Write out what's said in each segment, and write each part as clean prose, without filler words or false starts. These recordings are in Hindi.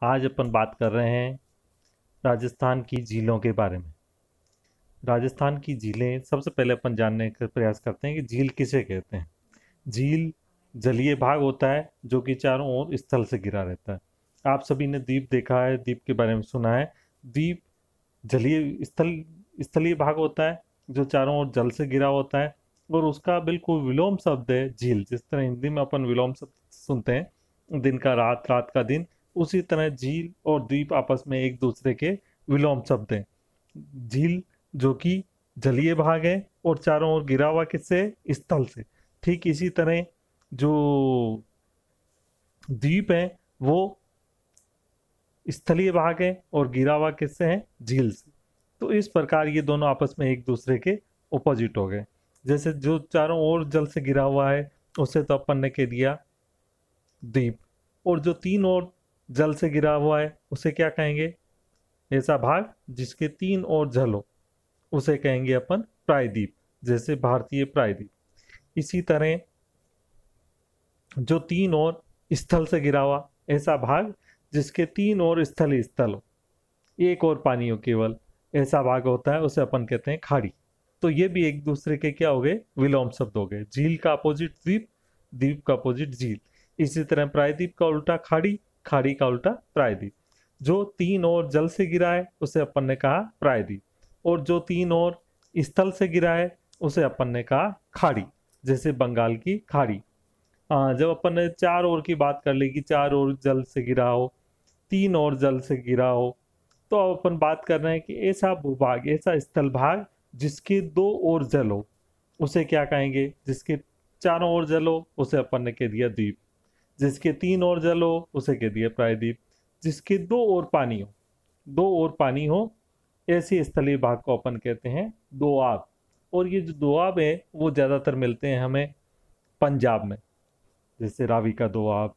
आज अपन बात कर रहे हैं राजस्थान की झीलों के बारे में। राजस्थान की झीलें सबसे पहले अपन जानने का प्रयास करते हैं कि झील किसे कहते हैं। झील जलीय भाग होता है जो कि चारों ओर स्थल से घिरा रहता है। आप सभी ने द्वीप देखा है, द्वीप के बारे में सुना है। द्वीप जलीय स्थलीय भाग होता है जो चारों ओर जल से घिरा होता है, और उसका बिल्कुल विलोम शब्द है झील। जिस तरह हिंदी में अपन विलोम शब्द सुनते हैं, दिन का रात, रात का दिन, उसी तरह झील और द्वीप आपस में एक दूसरे के विलोम शब्द हैं। झील जो कि जलीय भाग है और चारों ओर घिरा हुआ किससे? स्थल से। ठीक इसी तरह जो द्वीप है वो स्थलीय भाग है और घिरा हुआ किससे है? झील से। तो इस प्रकार ये दोनों आपस में एक दूसरे के ऑपोजिट हो गए। जैसे जो चारों ओर जल से घिरा हुआ है उसे तो अपन ने कह दिया द्वीप, और जो तीन ओर जल से घिरा हुआ है उसे क्या कहेंगे? ऐसा भाग जिसके तीन ओर जल हो उसे कहेंगे अपन प्रायद्वीप, जैसे भारतीय प्रायद्वीप। इसी तरह जो तीन ओर स्थल से घिरा हुआ ऐसा भाग जिसके तीन ओर स्थल ही स्थल हो, एक और पानी हो केवल, ऐसा भाग होता है, उसे अपन कहते हैं खाड़ी। तो ये भी एक दूसरे के क्या हो गए? विलोम शब्द हो गए। झील का अपोजिट द्वीप, द्वीप का अपोजिट झील। इसी तरह प्रायद्वीप का उल्टा खाड़ी, खाड़ी का उल्टा प्रायद्वीप। जो तीन ओर जल से गिरा है उसे अपन ने कहा प्रायद्वीप, और जो तीन ओर स्थल से गिरा है उसे अपन ने कहा खाड़ी, जैसे बंगाल की खाड़ी। जब अपन ने चार ओर की बात कर ली कि चार ओर जल से गिरा हो, तीन ओर जल से गिरा हो, तो अब अपन बात कर रहे हैं कि ऐसा भूभाग, ऐसा स्थल भाग जिसके दो ओर जल हो उसे क्या कहेंगे? जिसके चारों ओर जल हो उसे अपन ने कह दिया द्वीप, जिसके तीन ओर जल हो उसे कह दिया प्रायद्वीप, जिसके दो ओर पानी हो, दो ओर पानी हो, ऐसी स्थलीय भाग को अपन कहते हैं दोआब। और ये जो दोआब है वो ज्यादातर मिलते हैं हमें पंजाब में, जैसे रावी का दोआब,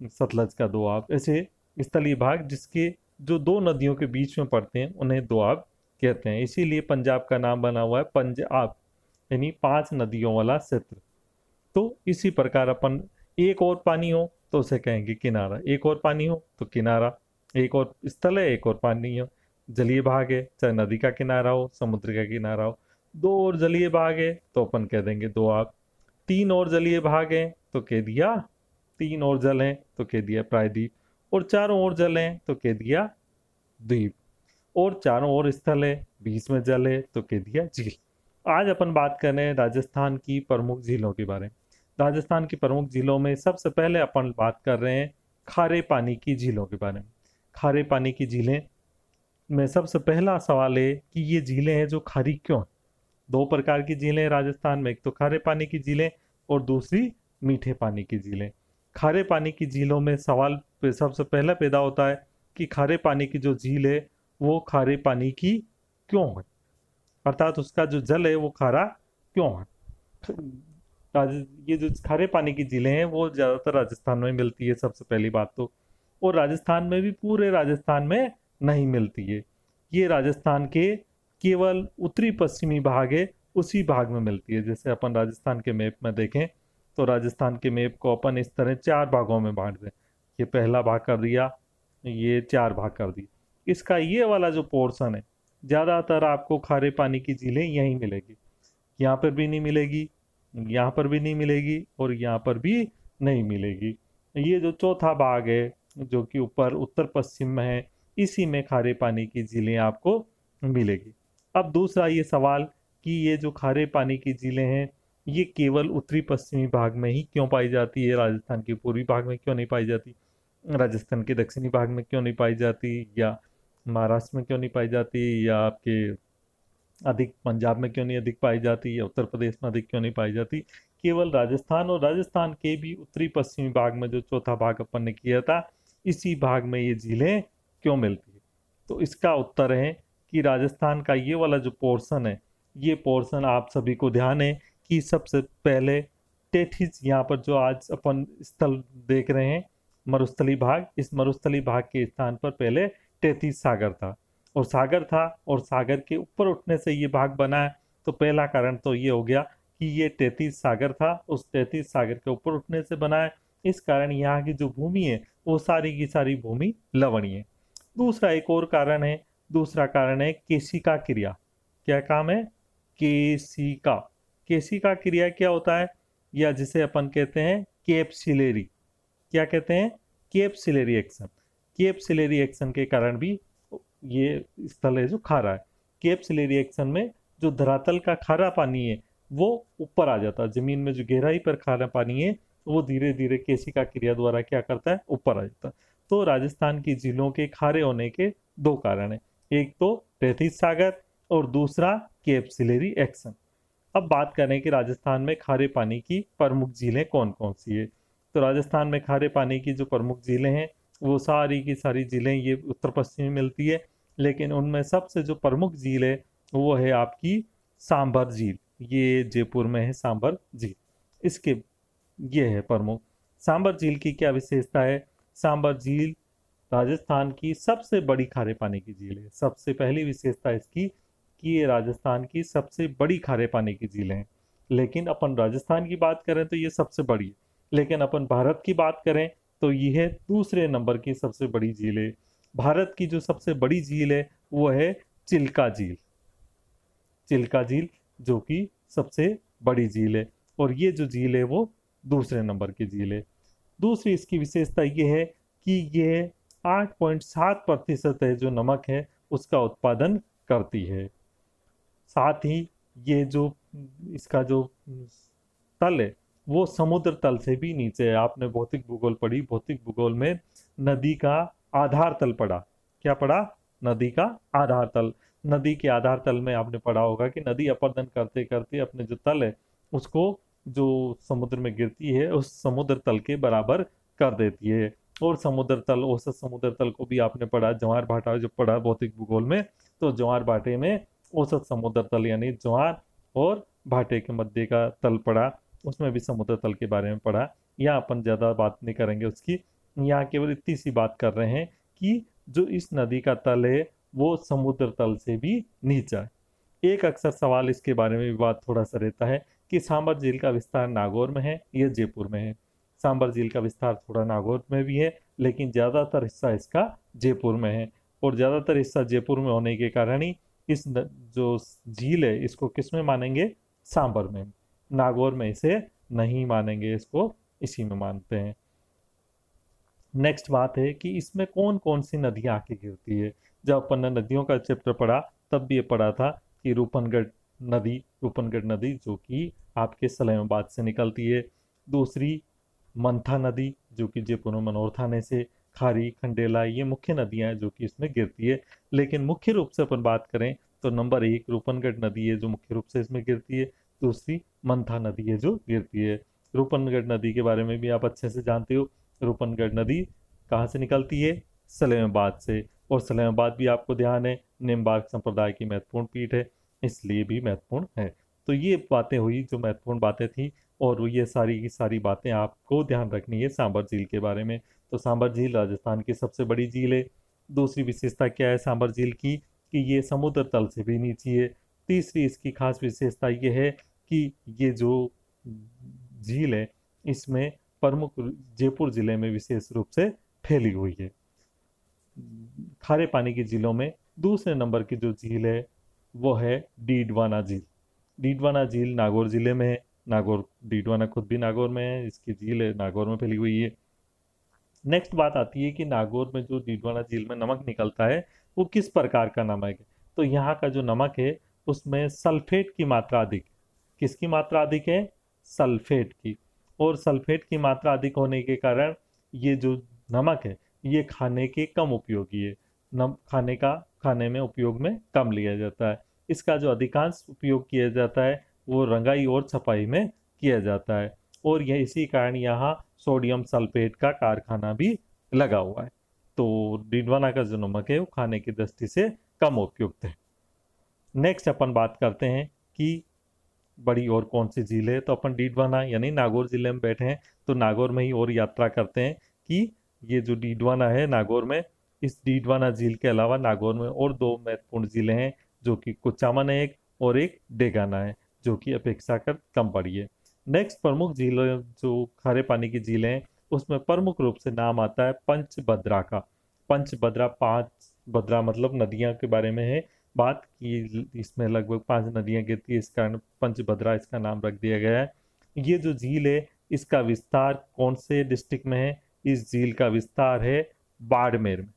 सतलज का दोआब। ऐसे स्थलीय भाग जिसके जो दो नदियों के बीच में पड़ते हैं उन्हें दोआब कहते हैं। इसीलिए पंजाब का नाम बना हुआ है पंजाब, यानी पांच नदियों वाला क्षेत्र। तो इसी प्रकार अपन एक और पानी हो तो उसे कहेंगे किनारा, एक और पानी हो तो किनारा, एक और स्थल है एक और पानी हो, जलीय भाग है, चाहे नदी का किनारा हो समुद्र का किनारा हो। दो और जलीय भाग है तो अपन कह देंगे दोआब, तीन और जलीय भाग है तो कह दिया, तीन और जल है तो कह दिया प्रायद्वीप, और चारों ओर जल है तो कह दिया द्वीप, और चारों ओर स्थल है, बीच में जल है तो कह दिया झील। आज अपन बात कर रहे हैं राजस्थान की प्रमुख झीलों के बारे में। राजस्थान की प्रमुख झीलों में सबसे पहले अपन बात कर रहे हैं खारे पानी की झीलों के बारे में। खारे पानी की झीलें में सबसे पहला सवाल है कि ये झीलें हैं जो खारी क्यों हैं? दो प्रकार की झीलें हैं राजस्थान में, एक तो खारे पानी की झीलें और दूसरी मीठे पानी की झीलें। खारे पानी की झीलों में सवाल सबसे पहला पैदा होता है कि खारे पानी की जो झील है वो खारे पानी की क्यों है, अर्थात उसका जो जल है वो खारा क्यों है। ये जो खारे पानी की झीलें हैं वो ज्यादातर राजस्थान में मिलती है सबसे पहली बात तो, और राजस्थान में भी पूरे राजस्थान में नहीं मिलती है। ये राजस्थान के केवल उत्तरी पश्चिमी भाग है उसी भाग में मिलती है। जैसे अपन राजस्थान के मैप में देखें तो राजस्थान के मैप को अपन इस तरह चार भागों में बांट दें। ये पहला भाग कर दिया, ये चार भाग कर दिए। इसका ये वाला जो पोर्शन है ज्यादातर आपको खारे पानी की झीलें यहीं मिलेगी, यहाँ पर भी नहीं मिलेगी, यहाँ पर भी नहीं मिलेगी, और यहाँ पर भी नहीं मिलेगी। ये जो चौथा भाग है जो कि ऊपर उत्तर पश्चिम में है, इसी में खारे पानी की झीलें आपको मिलेगी। अब दूसरा ये सवाल कि ये जो खारे पानी की झीलें हैं ये केवल उत्तरी पश्चिमी भाग में ही क्यों पाई जाती है, राजस्थान के पूर्वी भाग में क्यों नहीं पाई जाती, राजस्थान के दक्षिणी भाग में क्यों नहीं पाई जाती, या महाराष्ट्र में क्यों नहीं पाई जाती, या आपके अधिक पंजाब में क्यों नहीं अधिक पाई जाती, या उत्तर प्रदेश में अधिक क्यों नहीं पाई जाती? केवल राजस्थान और राजस्थान के भी उत्तरी पश्चिमी भाग में जो चौथा भाग अपन ने किया था इसी भाग में ये झीलें क्यों मिलती है? तो इसका उत्तर है कि राजस्थान का ये वाला जो पोर्शन है, ये पोर्शन आप सभी को ध्यान है कि सबसे पहले टेथिस, यहाँ पर जो आज अपन स्थल देख रहे हैं मरुस्थली भाग, इस मरुस्थली भाग के स्थान पर पहले टेथिस सागर था, और सागर था और सागर के ऊपर उठने से ये भाग बना है। तो पहला कारण तो ये हो गया कि ये 33 सागर था, उस 33 सागर के ऊपर उठने से बना है। इस कारण यहाँ की जो भूमि है वो सारी की सारी भूमि लवणीय है। दूसरा एक और कारण है, दूसरा कारण है केशिका क्रिया। क्या काम है? केशिका। केशिका क्रिया क्या होता है? या जिसे अपन कहते हैं कैप्सिलरी। क्या कहते हैं? कैप्सिलरी एक्शन। कैप्सिलरी एक्शन के कारण भी ये स्थल है जो खारा है। कैप्सिलरी एक्शन में जो धरातल का खारा पानी है वो ऊपर आ जाता है, जमीन में जो गहराई पर खारा पानी है वो धीरे धीरे केशिका क्रिया द्वारा क्या करता है? ऊपर आ जाता है। तो राजस्थान की झीलों के खारे होने के दो कारण है, एक तो तैतीस सागर और दूसरा कैप्सिलरी एक्शन। अब बात करें कि राजस्थान में खारे पानी की प्रमुख झीलें कौन कौन सी है। तो राजस्थान में खारे पानी की जो प्रमुख झीलें हैं वो सारी की सारी झीलें ये उत्तर पश्चिम में मिलती है, लेकिन उनमें सबसे जो प्रमुख झील है वो है आपकी सांभर झील। ये जयपुर में है सांभर झील, इसके ये है प्रमुख। सांभर झील की क्या विशेषता है? सांभर झील राजस्थान की सबसे बड़ी खारे पानी की झील है। सबसे पहली विशेषता इसकी कि ये राजस्थान की सबसे बड़ी खारे पानी की झील है। लेकिन अपन राजस्थान की बात करें तो ये सबसे बड़ी है, लेकिन अपन भारत की बात करें तो यह दूसरे नंबर की सबसे बड़ी झील है। भारत की जो सबसे बड़ी झील है वो है चिल्का झील। चिल्का झील जो कि सबसे बड़ी झील है, और ये जो झील है वो दूसरे नंबर की झील है। दूसरी इसकी विशेषता ये है कि ये 8.7% है जो नमक है उसका उत्पादन करती है। साथ ही ये जो इसका जो तल है वो समुद्र तल से भी नीचे है। आपने भौतिक भूगोल पढ़ी, भौतिक भूगोल में नदी का आधार तल पढ़ा। क्या पढ़ा? नदी का आधार तल। नदी के आधार तल में आपने पढ़ा होगा कि नदी अपर्दन करते करते अपने जो तल है उसको जो समुद्र में गिरती है उस समुद्र तल के बराबर कर देती है। और समुद्र तल, औसत समुद्र तल को भी आपने पढ़ा, ज्वार भाटा जो पढ़ा भौतिक भूगोल में, तो ज्वार भाटे में औसत समुद्र तल यानी ज्वार और भाटे के मध्य का तल पढ़ा, उसमें भी समुद्र तल के बारे में पढ़ा। यहाँ अपन ज्यादा बात नहीं करेंगे उसकी, यहाँ केवल इतनी सी बात कर रहे हैं कि जो इस नदी का तल है वो समुद्र तल से भी नीचा है। एक अक्सर सवाल इसके बारे में भी बात थोड़ा सा रहता है कि सांबर झील का विस्तार नागौर में है या जयपुर में है। सांबर झील का विस्तार थोड़ा नागौर में भी है, लेकिन ज्यादातर हिस्सा इसका जयपुर में है। और ज्यादातर हिस्सा जयपुर में होने के कारण ही जो झील है इसको किस में मानेंगे? सांबर में। नागौर में इसे नहीं मानेंगे, इसको इसी में मानते हैं। नेक्स्ट बात है कि इसमें कौन कौन सी नदियां आके गिरती है। जब अपन ने नदियों का चैप्टर पढ़ा तब भी ये पढ़ा था कि रूपनगढ़ नदी जो कि आपके सलेमाबाद से निकलती है। दूसरी मंथा नदी जो कि जयपुर में मनोर थाने से, खारी, खंडेला, ये मुख्य नदियां हैं जो कि इसमें गिरती है। लेकिन मुख्य रूप से अपन बात करें तो नंबर 1 रूपनगढ़ नदी है जो मुख्य रूप से इसमें गिरती है। दूसरी मंथा नदी है जो गिरती है। रूपनगढ़ नदी के बारे में भी आप अच्छे से जानते हो। रूपनगढ़ नदी कहाँ से निकलती है? सलेमाबाद से। और सलेमाबाद भी आपको ध्यान है निम्बार्क संप्रदाय की महत्वपूर्ण पीठ है, इसलिए भी महत्वपूर्ण है। तो ये बातें हुई जो महत्वपूर्ण बातें थी, और ये सारी की सारी बातें आपको ध्यान रखनी है सांबर झील के बारे में। तो सांबर झील राजस्थान की सबसे बड़ी झील है। दूसरी विशेषता क्या है सांबर झील की? कि ये समुद्र तल से भी नीची है। तीसरी इसकी खास विशेषता ये है कि ये जो झील है इसमें प्रमुख जयपुर जिले में विशेष रूप से फैली हुई है। खारे पानी की झीलों में दूसरे नंबर की जो झील है वो है डीडवाना झील। डीडवाना झील नागौर जिले में है। नागौर, डीडवाना खुद भी नागौर में है, इसकी झील है नागौर में फैली हुई है। नेक्स्ट बात आती है कि नागौर में जो डीडवाना झील में नमक निकलता है वो किस प्रकार का नमक है। तो यहाँ का जो नमक है उसमें सल्फेट की मात्रा अधिक। किसकी मात्रा अधिक है? सल्फेट की। और सल्फेट की मात्रा अधिक होने के कारण ये जो नमक है ये खाने के कम उपयोगी है। खाने में उपयोग में कम लिया जाता है। इसका जो अधिकांश उपयोग किया जाता है वो रंगाई और छपाई में किया जाता है। और यह इसी कारण यहाँ सोडियम सल्फेट का कारखाना भी लगा हुआ है। तो डीडवाना का जो नमक है वो खाने की दृष्टि से कम उपयुक्त है। नेक्स्ट अपन बात करते हैं कि बड़ी और कौन सी झील है। तो अपन डीडवाना यानी नागौर जिले में बैठे हैं तो नागौर में ही और यात्रा करते हैं कि ये जो डीडवाना है नागौर में, इस डीडवाना झील के अलावा नागौर में और दो महत्वपूर्ण झीलें हैं जो कि कुचामन है एक, और एक डेगाना है जो कि अपेक्षाकृत कम बड़ी है। नेक्स्ट प्रमुख झीलें जो खारे पानी की झीलें हैं उसमें प्रमुख रूप से नाम आता है पंचभद्रा का। पंचभद्रा, पांच भद्रा मतलब नदियां के बारे में है बात की, इसमें लगभग 5 नदियां गिरती है, इस कारण पंचभद्रा इसका नाम रख दिया गया है। ये जो झील है इसका विस्तार कौन से डिस्ट्रिक्ट में है? इस झील का विस्तार है बाड़मेर में।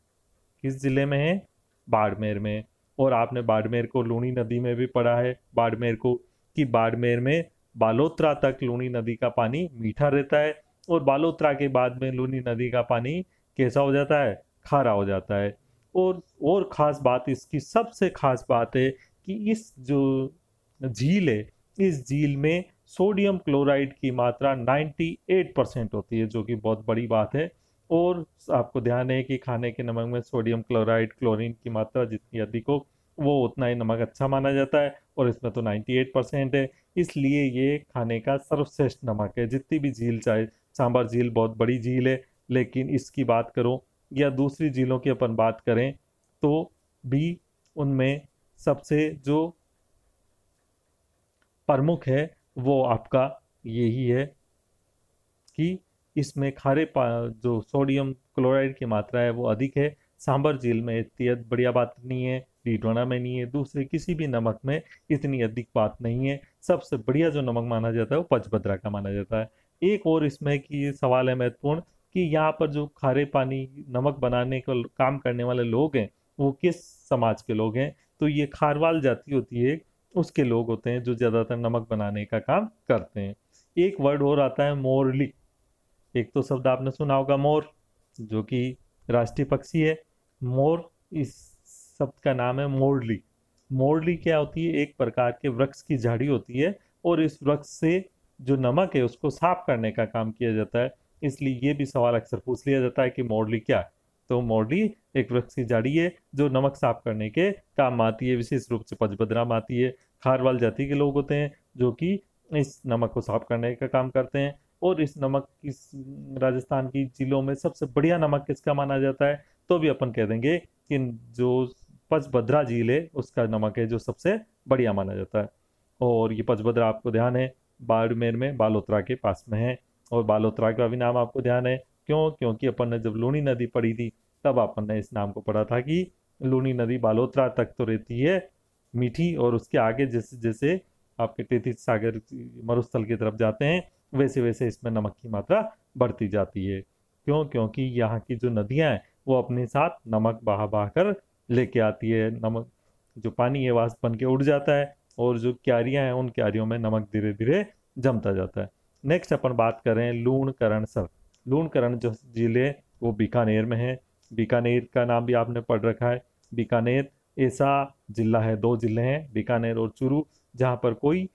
किस जिले में है? बाड़मेर में। और आपने बाड़मेर को लूनी नदी में भी पढ़ा है, बाड़मेर को, कि बाड़मेर में बालोतरा तक लूनी नदी का पानी मीठा रहता है और बालोतरा के बाद में लूनी नदी का पानी कैसा हो जाता है? खारा हो जाता है। और खास बात, इसकी सबसे खास बात है कि इस जो झील है, इस झील में सोडियम क्लोराइड की मात्रा 98% होती है, जो कि बहुत बड़ी बात है। और आपको ध्यान है कि खाने के नमक में सोडियम क्लोराइड, क्लोरीन की मात्रा जितनी अधिक हो वो उतना ही नमक अच्छा माना जाता है, और इसमें तो 98% है, इसलिए ये खाने का सर्वश्रेष्ठ नमक है। जितनी भी झील, चाहे सांबर झील बहुत बड़ी झील है, लेकिन इसकी बात करो या दूसरी झीलों की अपन बात करें तो भी उनमें सबसे जो प्रमुख है वो आपका यही है कि इसमें जो सोडियम क्लोराइड की मात्रा है वो अधिक है। सांबर झील में इतनी बढ़िया बात नहीं है, डीडोना में नहीं है, दूसरे किसी भी नमक में इतनी अधिक बात नहीं है। सबसे बढ़िया जो नमक माना जाता है वो पंचभद्रा का माना जाता है। एक और इसमें कि सवाल है महत्वपूर्ण, कि यहाँ पर जो खारे पानी नमक बनाने का काम करने वाले लोग हैं वो किस समाज के लोग हैं? तो ये खारवाल जाति होती है, उसके लोग होते हैं जो ज्यादातर नमक बनाने का काम करते हैं। एक वर्ड और आता है मोरली। एक तो शब्द आपने सुना होगा मोर, जो कि राष्ट्रीय पक्षी है। मोर, इस शब्द का नाम है मोरली। मोरली क्या होती है? एक प्रकार के वृक्ष की झाड़ी होती है, और इस वृक्ष से जो नमक है उसको साफ करने का काम किया जाता है। इसलिए ये भी सवाल अक्सर पूछ लिया जाता है कि मोरली क्या है? तो मोरली एक वृक्ष की झाड़ी है जो नमक साफ करने के काम में आती है, विशेष रूप से पंचभद्रा में आती है। खारवाल जाति के लोग होते हैं जो कि इस नमक को साफ करने का काम करते हैं। और इस नमक किस राजस्थान की जिलों में सबसे बढ़िया नमक किसका माना जाता है? तो भी अपन कह देंगे कि जो पंचभद्रा झील है उसका नमक है जो सबसे बढ़िया माना जाता है। और ये पंचभद्रा आपको ध्यान है बाड़मेर में बालोतरा के पास में है। और बालोतरा का भी नाम आपको ध्यान है, क्यों? क्योंकि अपन ने जब लूनी नदी पढ़ी थी तब अपन ने इस नाम को पढ़ा था कि लूनी नदी बालोतरा तक तो रहती है मीठी, और उसके आगे जैसे जैसे आपके तैतीस सागर मरुस्थल की तरफ जाते हैं वैसे वैसे इसमें नमक की मात्रा बढ़ती जाती है। क्यों? क्योंकि यहाँ की जो नदियां हैं वो अपने साथ नमक बहा बहा कर लेके आती है। नमक जो पानी है वाष्प बन के उड़ जाता है, और जो क्यारियां हैं उन क्यारियों में नमक धीरे धीरे जमता जाता है। नेक्स्ट अपन बात करें लूणकरणसर। लूणकरण जो झील है वो बीकानेर में है। बीकानेर का नाम भी आपने पढ़ रखा है। बीकानेर ऐसा जिला है, 2 जिले हैं बीकानेर और चूरू, जहाँ पर कोई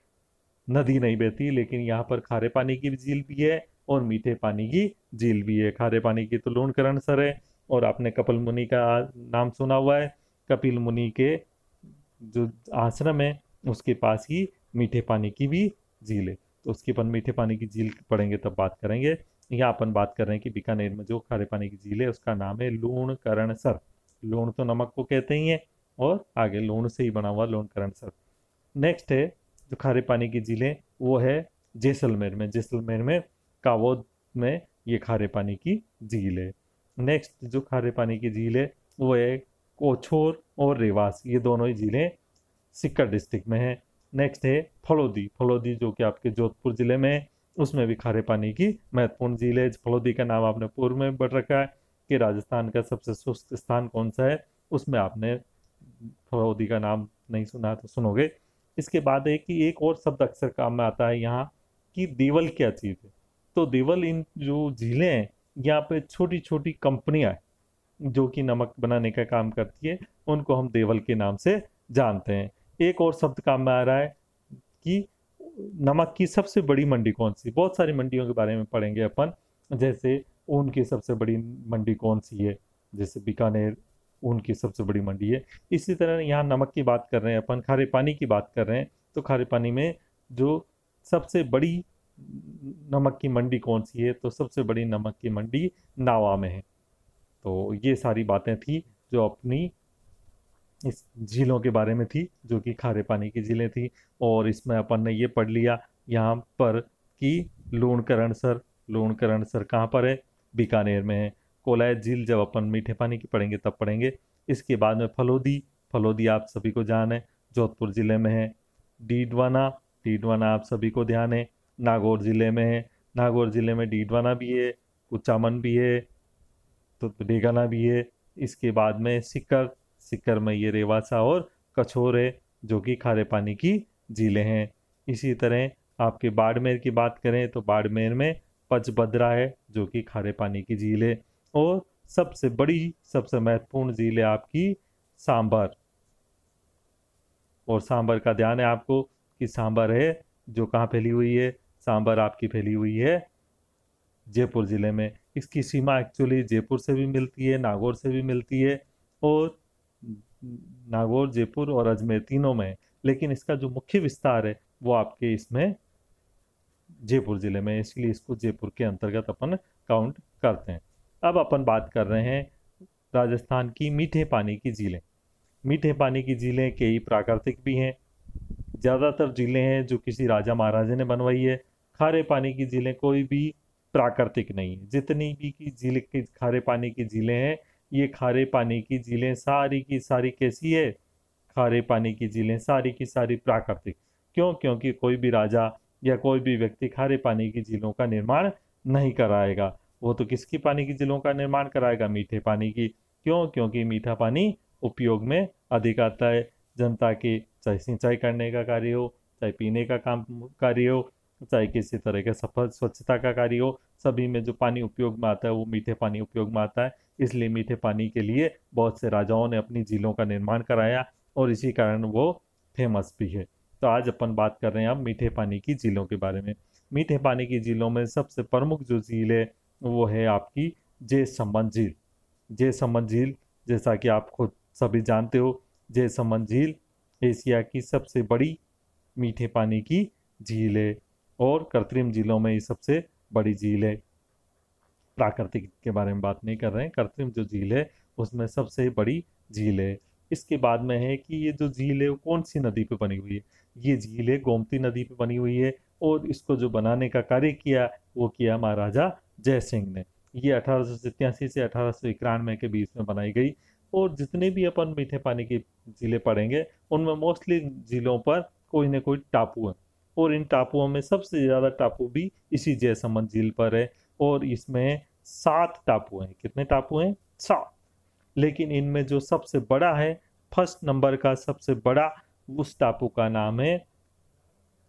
नदी नहीं बहती, लेकिन यहाँ पर खारे पानी की झील भी है और मीठे पानी की झील भी है। खारे पानी की तो लूणकरणसर है, और आपने कपिल मुनि का नाम सुना हुआ है। कपिल मुनि के जो आश्रम है उसके पास ही मीठे पानी की भी झील है, तो उसके अपन मीठे पानी की झील पढ़ेंगे तब बात करेंगे। यहाँ अपन बात कर रहे हैं कि बीकानेर में जो खारे पानी की झील है उसका नाम है लूणकरणसर। लूण तो नमक को कहते ही है, और आगे लूण से ही बना हुआ लूणकरणसर। नेक्स्ट है जो खारे पानी की झील है वो है जैसलमेर में। जैसलमेर में कावोद में ये खारे पानी की झील है। नेक्स्ट जो खारे पानी की झील है वो है कोछोर और रेवास, ये दोनों ही झीलें सिक्कर डिस्ट्रिक्ट में है। नेक्स्ट है फलोदी। फलोदी जो कि आपके जोधपुर जिले में है, उसमें भी खारे पानी की महत्वपूर्ण झील है। फलोदी का नाम आपने पूर्व में पढ़ रखा है कि राजस्थान का सबसे शुष्क स्थान कौन सा है, उसमें आपने फलोदी का नाम नहीं सुना तो सुनोगे। इसके बाद है कि एक और शब्द अक्सर काम में आता है यहाँ, कि देवल क्या चीज है? तो देवल, इन जो झीलें हैं यहाँ पे छोटी छोटी कंपनियां जो कि नमक बनाने का काम करती है उनको हम देवल के नाम से जानते हैं। एक और शब्द काम में आ रहा है कि नमक की सबसे बड़ी मंडी कौन सी? बहुत सारी मंडियों के बारे में पढ़ेंगे अपन, जैसे ऊन की सबसे बड़ी मंडी कौन सी है, जैसे बीकानेर ऊन की सबसे बड़ी मंडी है। इसी तरह यहाँ नमक की बात कर रहे हैं अपन, खारे पानी की बात कर रहे हैं, तो खारे पानी में जो सबसे बड़ी नमक की मंडी कौन सी है? तो सबसे बड़ी नमक की मंडी नावा में है। तो ये सारी बातें थी जो अपनी इस झीलों के बारे में थी, जो कि खारे पानी की झीलें थी। और इसमें अपन ने ये पढ़ लिया यहाँ पर कि लूणकरणसर लूणकरणसर कहाँ पर है? बीकानेर में है। कोलायत झील जब अपन मीठे पानी की पढ़ेंगे तब पढ़ेंगे। इसके बाद में फलोदी, फलोदी आप सभी को ध्यान है जोधपुर जिले में है। डीडवाना, डीडवाना आप सभी को ध्यान है नागौर जिले में है। नागौर जिले में डीडवाना भी है, कुचामन भी है, तो डेगाना भी है। इसके बाद में सिक्कर, सिक्कर में ये रेवासा और कछोर है जो कि खारे पानी की झीलें हैं। इसी तरह आपके बाड़मेर की बात करें तो बाड़मेर में पचबदरा है जो कि खारे पानी की झील है। और सबसे बड़ी, सबसे महत्वपूर्ण झील है आपकी सांबर। और सांबर का ध्यान है आपको कि सांबर है जो कहाँ फैली हुई है? सांबर आपकी फैली हुई है जयपुर जिले में। इसकी सीमा एक्चुअली जयपुर से भी मिलती है, नागौर से भी मिलती है, और नागौर, जयपुर और अजमेर तीनों में है। लेकिन इसका जो मुख्य विस्तार है वो आपके इसमें जयपुर जिले में, इसलिए इसको जयपुर के अंतर्गत अपन काउंट करते हैं। अब अपन बात कर रहे हैं राजस्थान की मीठे पानी की झीलें। मीठे पानी की झीलें कई प्राकृतिक भी हैं, ज़्यादातर झीलें हैं जो किसी राजा महाराजा ने बनवाई है। खारे पानी की झीलें कोई भी प्राकृतिक नहीं है। जितनी भी की झील के खारे पानी की झीलें हैं, ये खारे पानी की झीलें सारी की सारी कैसी है? खारे पानी की झीलें सारी की सारी प्राकृतिक। क्यों? क्योंकि कोई भी राजा या कोई भी व्यक्ति खारे पानी की झीलों का निर्माण नहीं कराएगा। वो तो किसकी पानी की झीलों का निर्माण कराएगा? मीठे पानी की। क्यों? क्योंकि मीठा पानी उपयोग में अधिक आता है। जनता के चाहे सिंचाई करने का कार्य हो, चाहे पीने का काम कार्य हो, चाहे किसी तरह के सफल स्वच्छता का कार्य हो, सभी में जो पानी उपयोग में आता है वो मीठे पानी उपयोग में आता है। इसलिए मीठे पानी के लिए बहुत से राजाओं ने अपनी झीलों का निर्माण कराया और इसी कारण वो फेमस भी है। तो आज अपन बात कर रहे हैं अब मीठे पानी की झीलों के बारे में। मीठे पानी की झीलों में सबसे प्रमुख जो झील है वो है आपकी जयसमंद झील। जयसमंद झील, जैसा कि आप खुद सभी जानते हो, जयसमंद झील एशिया की सबसे बड़ी मीठे पानी की झील है और कृत्रिम झीलों में ये सबसे बड़ी झील है। प्राकृतिक के बारे में बात नहीं कर रहे हैं, कृत्रिम जो झील है उसमें सबसे बड़ी झील है। इसके बाद में है कि ये जो झील है वो कौन सी नदी पे बनी हुई है? ये झील है गोमती नदी पे बनी हुई है और इसको जो बनाने का कार्य किया वो किया महाराजा जय सिंह ने। ये 1887 से 1891 के बीच में बनाई गई। और जितने भी अपन मीठे पानी की झीलें पढ़ेंगे उनमें मोस्टली झीलों पर कोई ना कोई टापू है और इन टापुओं में सबसे ज़्यादा टापू भी इसी जयसमंद झील पर है और इसमें 7 टापू हैं। कितने टापू हैं? 7। लेकिन इनमें जो सबसे बड़ा है, फर्स्ट नंबर का सबसे बड़ा, उस टापू का नाम है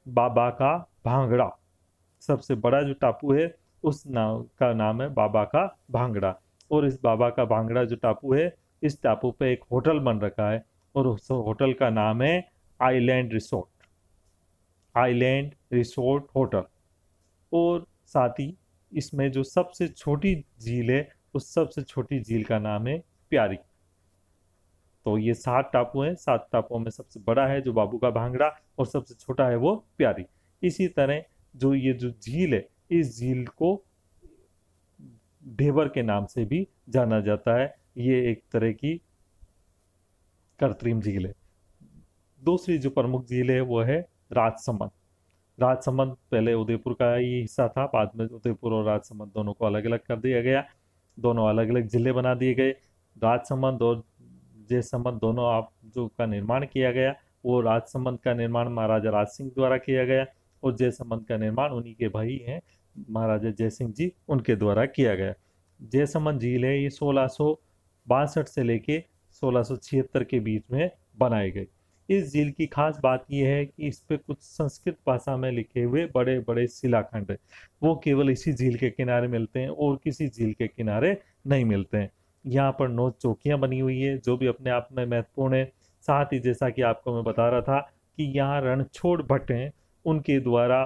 बाबा का भांगड़ा। सबसे बड़ा जो टापू है उस नाम का नाम है बाबा का भांगड़ा। और इस बाबा का भांगड़ा जो टापू है, इस टापू पे एक होटल बन रखा है और उस होटल का नाम है island resort. Island resort hotel. और साथ ही इसमें जो सबसे छोटी झील है उस सबसे छोटी झील का नाम है प्यारी। तो ये 7 टापू हैं, 7 टापुओं में सबसे बड़ा है जो बाबू का भांगड़ा और सबसे छोटा है वो प्यारी। इसी तरह जो ये जो झील है, इस झील को ढेबर के नाम से भी जाना जाता है। ये एक तरह की कृत्रिम झील है। दूसरी जो प्रमुख झील है वो है राजसमंद। राजसमंद पहले उदयपुर का ही हिस्सा था, बाद में उदयपुर और राजसमंद दोनों को अलग अलग कर दिया गया, दोनों अलग अलग जिले बना दिए गए। राजसमंद और जयसमंद दोनों आप जो का निर्माण किया गया, वो राजसमंद का निर्माण महाराजा राज सिंह द्वारा किया गया और जयसमंद का निर्माण उन्हीं के भाई हैं महाराजा जय सिंह जी, उनके द्वारा किया गया। जयसमंद झील है ये 1662 से लेके 1676 के बीच में बनाई गई। इस झील की खास बात यह है कि इस पे कुछ संस्कृत भाषा में लिखे हुए बड़े बड़े शिलाखंड है, वो केवल इसी झील के किनारे मिलते हैं और किसी झील के किनारे नहीं मिलते हैं। यहाँ पर 9 चौकियाँ बनी हुई है जो भी अपने आप में महत्वपूर्ण है। साथ ही जैसा कि आपको मैं बता रहा था कि यहाँ रणछोड़ भट्ट हैं, उनके द्वारा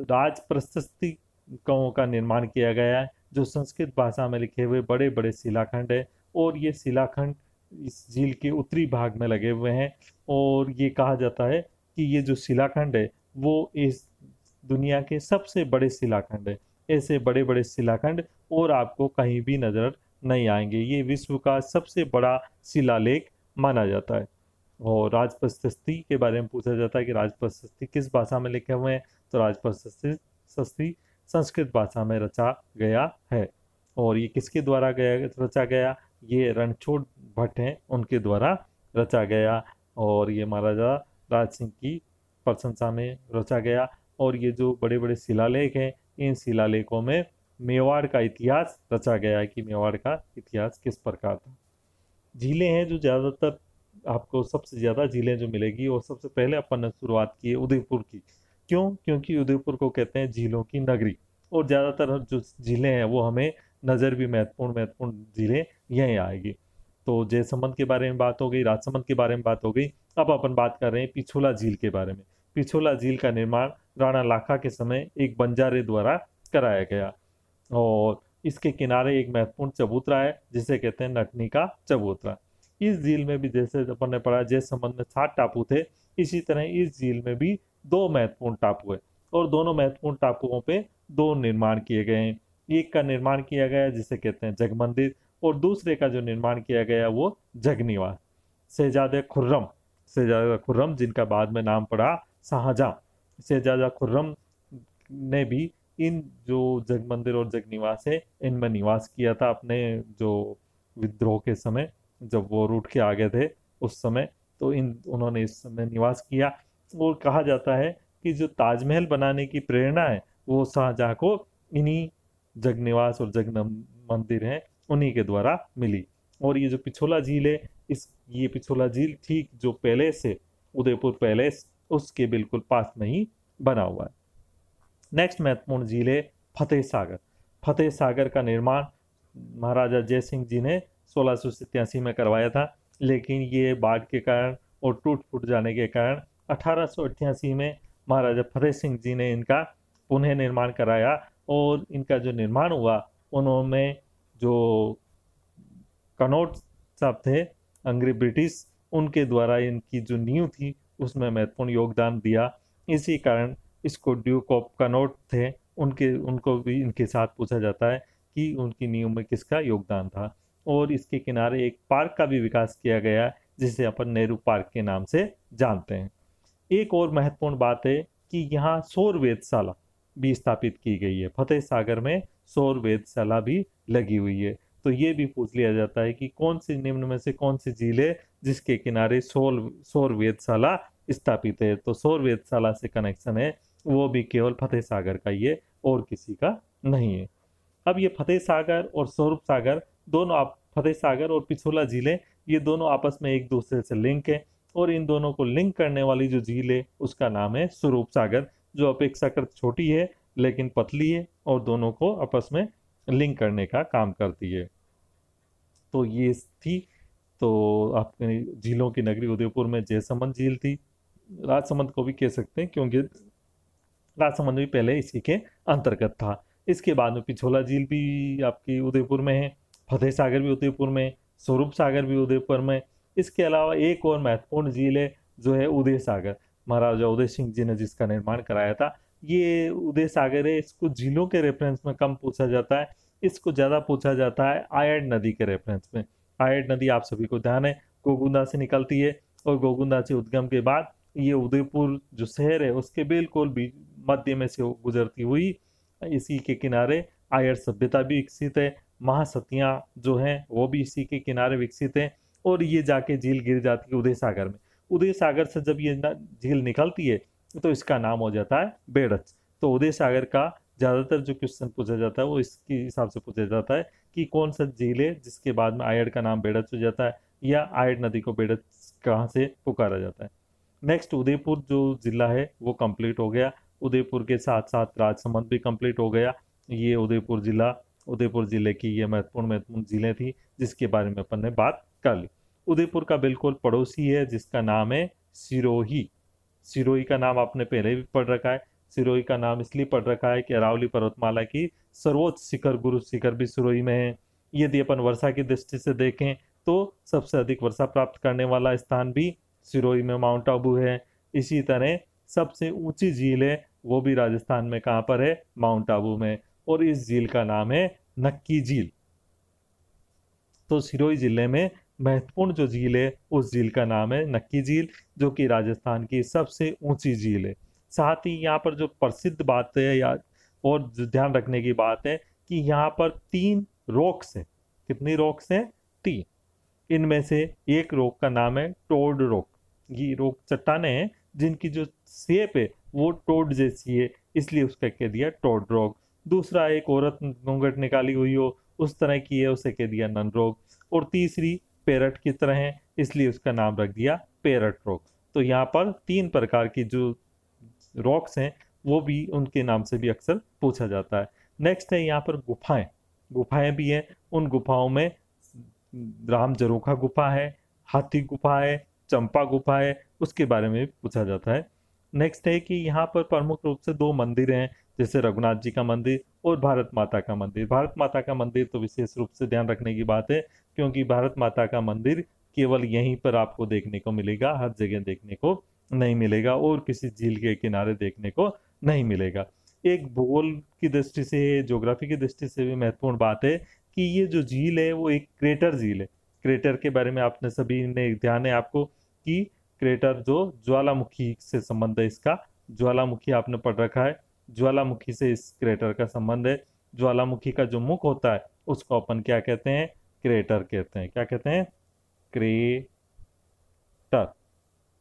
राज प्रशस्तिकों का निर्माण किया गया है जो संस्कृत भाषा में लिखे हुए बड़े बड़े शिलाखंड है। और ये शिलाखंड इस झील के उत्तरी भाग में लगे हुए हैं और ये कहा जाता है कि ये जो शिलाखंड है वो इस दुनिया के सबसे बड़े शिलाखंड है। ऐसे बड़े बड़े शिलाखंड और आपको कहीं भी नजर नहीं आएंगे। ये विश्व का सबसे बड़ा शिलालेख माना जाता है। और राजप्रशस्ति के बारे में पूछा जाता है कि राजप्रशस्ति किस भाषा में लिखे हुए हैं, तो राजप्रशस्ति संस्कृत भाषा में रचा गया है। और ये किसके द्वारा रचा गया? ये रणछोड़ भट्ट हैं, उनके द्वारा रचा गया। और ये महाराजा राज सिंह की प्रशंसा में रचा गया। और ये जो बड़े बड़े शिलालेख हैं, इन शिलालेखों में मेवाड़ का इतिहास रचा गया है कि मेवाड़ का इतिहास किस प्रकार था। झीलें हैं जो ज़्यादातर आपको सबसे ज़्यादा झीलें जो मिलेगी, और सबसे पहले अपन ने शुरुआत की है उदयपुर की। क्यों? क्योंकि उदयपुर को कहते हैं झीलों की नगरी। और ज़्यादातर जो झीलें हैं वो हमें नज़र भी महत्वपूर्ण झीलें यहीं आएगी। तो जयसमंद के बारे में बात हो गई, राजसमंद के बारे में बात हो गई। अब अपन बात कर रहे हैं पिछोला झील के बारे में। पिछोला झील का निर्माण राणा लाखा के समय एक बंजारे द्वारा कराया गया। और इसके किनारे एक महत्वपूर्ण चबूतरा है जिसे कहते हैं नटनी का चबूतरा। इस झील में भी जैसे अपन ने पढ़ा जयसमंद में 7 टापू थे, इसी तरह इस झील में भी 2 महत्वपूर्ण टापू है। और दोनों महत्वपूर्ण टापुओं पे 2 निर्माण किए गए हैं। एक का निर्माण किया गया जिसे कहते हैं जगमंदिर, और दूसरे का जो निर्माण किया गया वो जगनिवास। शहजादा खुर्रम जिनका बाद में नाम पड़ा शाहजहां, शहजादा खुर्रम ने भी इन जो जगमंदिर और जगनिवास है इनमें निवास किया था अपने जो विद्रोह के समय, जब वो रूठ के आ गए थे उस समय। तो उन्होंने इस समय निवास किया। और कहा जाता है कि जो ताजमहल बनाने की प्रेरणा है वो शाहजहां को इन्हीं जगनिवास और जग मंदिर हैं उन्हीं के द्वारा मिली। और ये जो पिछोला झील है, ये पिछोला झील ठीक जो पैलेस है उदयपुर पैलेस उसके बिल्कुल पास में ही बना हुआ है। नेक्स्ट महत्वपूर्ण झील है फतेह सागर। फतेह सागर का निर्माण महाराजा जय सिंह जी ने 1687 में करवाया था, लेकिन ये बाढ़ के कारण और टूट फूट जाने के कारण 1888 में महाराजा फतेह सिंह जी ने इनका पुनः निर्माण कराया। और इनका जो निर्माण हुआ उन्होंने जो कनौज साहब थे अंग्रेज ब्रिटिश, उनके द्वारा इनकी जो नींव थी उसमें महत्वपूर्ण योगदान दिया। इसी कारण इसको ड्यूक ऑफ कनौज थे उनको भी इनके साथ पूछा जाता है कि उनकी नींव में किसका योगदान था। और इसके किनारे एक पार्क का भी विकास किया गया जिसे अपन नेहरू पार्क के नाम से जानते हैं। एक और महत्वपूर्ण बात है कि यहाँ सौर वेधशाला भी स्थापित की गई है। फतेह सागर में सौर वेधशाला भी लगी हुई है। तो ये भी पूछ लिया जाता है कि कौन सी निम्न में से कौन सी झील है जिसके किनारे सौर वेधशाला स्थापित है। तो सौर वेधशाला से कनेक्शन है वो भी केवल फतेह सागर का ही है और किसी का नहीं है। अब ये फतेह सागर और स्वरूप सागर दोनों, फतेह सागर और पिछोला झीलें ये दोनों आपस में एक दूसरे से लिंक है। और इन दोनों को लिंक करने वाली जो झील है उसका नाम है स्वरूप सागर, जो अपेक्षाकृत छोटी है लेकिन पतली है और दोनों को आपस में लिंक करने का काम करती है। तो ये थी तो आपने झीलों की नगरी उदयपुर में जयसमंद झील थी। राजसमंद को भी कह सकते हैं क्योंकि राजसमंद भी पहले इसी के अंतर्गत था। इसके बाद में पिछोला झील भी आपकी उदयपुर में है, फतेह सागर भी उदयपुर में, स्वरूप सागर भी उदयपुर में। इसके अलावा एक और महत्वपूर्ण झील है जो है उदय सागर, महाराजा उदय सिंह जी ने जिसका निर्माण कराया था। ये उदय सागर है, इसको झीलों के रेफरेंस में कम पूछा जाता है, इसको ज़्यादा पूछा जाता है आयड़ नदी के रेफरेंस में। आयड़ नदी आप सभी को ध्यान है गोगुंदा से निकलती है और गोगुंदा से उद्गम के बाद ये उदयपुर जो शहर है उसके बिल्कुल मध्य में से गुजरती हुई इसी के किनारे आयड़ सभ्यता भी विकसित है। महासतियाँ जो हैं वो भी इसी के किनारे विकसित है। और ये जाके झील गिर जाती है उदय सागर में। उदय सागर से जब ये झील निकलती है तो इसका नाम हो जाता है बेड़च। तो उदय सागर का ज़्यादातर जो क्वेश्चन पूछा जाता है वो इसके हिसाब से पूछा जाता है कि कौन सा झील है जिसके बाद में आयड़ का नाम बेड़च हो जाता है, या आयड़ नदी को बेड़च कहाँ से पुकारा जाता है। नेक्स्ट उदयपुर जो जिला है वो कंप्लीट हो गया। उदयपुर के साथ साथ राजसमंद भी कंप्लीट हो गया। ये उदयपुर जिले की ये महत्वपूर्ण जिले थी जिसके बारे में अपन ने बात कर ली। उदयपुर का बिल्कुल पड़ोसी है जिसका नाम है सिरोही। सिरोही का नाम आपने पहले भी पढ़ रखा है। सिरोही का नाम इसलिए पढ़ रखा है कि अरावली पर्वतमाला की सर्वोच्च शिखर गुरु शिखर भी सिरोही में है। यदि अपन वर्षा की दृष्टि से देखें तो सबसे अधिक वर्षा प्राप्त करने वाला स्थान भी सिरोही में माउंट आबू है। इसी तरह सबसे ऊंची झील है वो भी राजस्थान में कहाँ पर है, माउंट आबू में, और इस झील का नाम है नक्की झील। तो सिरोही जिले में महत्वपूर्ण जो झील है उस झील का नाम है नक्की झील, जो कि राजस्थान की सबसे ऊंची झील है। साथ ही यहाँ पर जो प्रसिद्ध बात है या और जो ध्यान रखने की बात है कि यहाँ पर 3 रॉक्स हैं। कितनी रॉक्स हैं? 3। इनमें से एक रॉक का नाम है टोड रॉक। ये रॉक चट्टाने हैं जिनकी जो शेप है वो टोड जैसी है, इसलिए उसका कह दिया टोड रॉक। दूसरा, एक औरत घूंघट निकाली हुई हो उस तरह की है, उसे कह दिया नन रॉक। और तीसरी, पैरट की तरह है, इसलिए उसका नाम रख दिया पैरट रॉक। तो यहाँ पर 3 प्रकार की जो रॉक्स हैं वो भी उनके नाम से भी अक्सर पूछा जाता है। नेक्स्ट है यहाँ पर गुफाएं। गुफाएं भी हैं। उन गुफाओं में राम जरोखा गुफा है, हाथी गुफा है, चंपा गुफा है, उसके बारे में भी पूछा जाता है। नेक्स्ट है कि यहाँ पर प्रमुख रूप से 2 मंदिर हैं, जैसे रघुनाथ जी का मंदिर और भारत माता का मंदिर। भारत माता का मंदिर तो विशेष रूप से ध्यान रखने की बात है, क्योंकि भारत माता का मंदिर केवल यहीं पर आपको देखने को मिलेगा, हर जगह देखने को नहीं मिलेगा और किसी झील के किनारे देखने को नहीं मिलेगा। एक भूगोल की दृष्टि से, ज्योग्राफी की दृष्टि से भी महत्वपूर्ण बात है कि ये जो झील है वो एक क्रेटर झील है। क्रेटर के बारे में आपने सभी ने ध्यान है आपको कि क्रेटर जो ज्वालामुखी से संबंध है इसका। ज्वालामुखी आपने पढ़ रखा है, ज्वालामुखी से इस क्रेटर का संबंध है। ज्वालामुखी का जो मुख होता है उसको अपन क्या कहते हैं? क्रेटर कहते हैं। क्या कहते हैं? क्रेटर।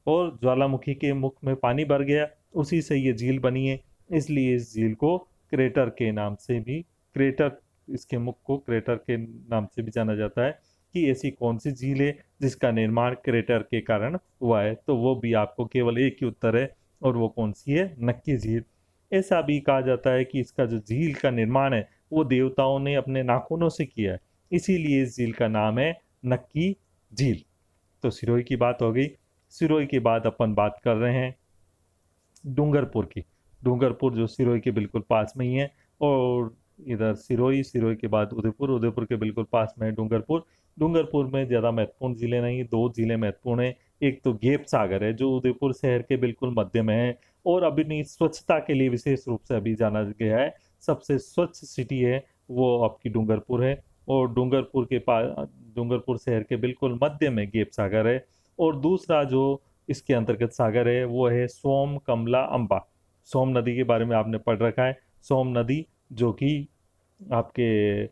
और ज्वालामुखी के मुख में पानी भर गया, उसी से ये झील बनी है, इसलिए इस झील को क्रेटर के नाम से भी, क्रेटर, इसके मुख को क्रेटर के नाम से भी जाना जाता है। कि ऐसी कौन सी झील है जिसका निर्माण क्रेटर के कारण हुआ है, तो वो भी आपको केवल एक ही उत्तर है, और वो कौन सी है? नक्की झील। ऐसा भी कहा जाता है कि इसका जो झील का निर्माण है वो देवताओं ने अपने नाखूनों से किया है, इसीलिए इस झील का नाम है नक्की झील। तो सिरोही की बात हो गई। सिरोही के बाद अपन बात कर रहे हैं डूंगरपुर की। डूंगरपुर जो सिरोही के बिल्कुल पास में ही है, और इधर सिरोही, सिरोही के बाद उदयपुर, उदयपुर के बिल्कुल पास में है डूंगरपुर। डूंगरपुर में ज़्यादा महत्वपूर्ण जिले नहीं, 2 जिले महत्वपूर्ण है। एक तो गेप सागर है जो उदयपुर शहर के बिल्कुल मध्य में है, और अपनी स्वच्छता के लिए विशेष रूप से अभी जाना गया है। सबसे स्वच्छ सिटी है वो आपकी डूंगरपुर है। और डूंगरपुर के पास, डूंगरपुर शहर के बिल्कुल मध्य में गेप सागर है। और दूसरा जो इसके अंतर्गत सागर है वो है सोम, कमला, अंबा। सोम नदी के बारे में आपने पढ़ रखा है। सोम नदी जो कि आपके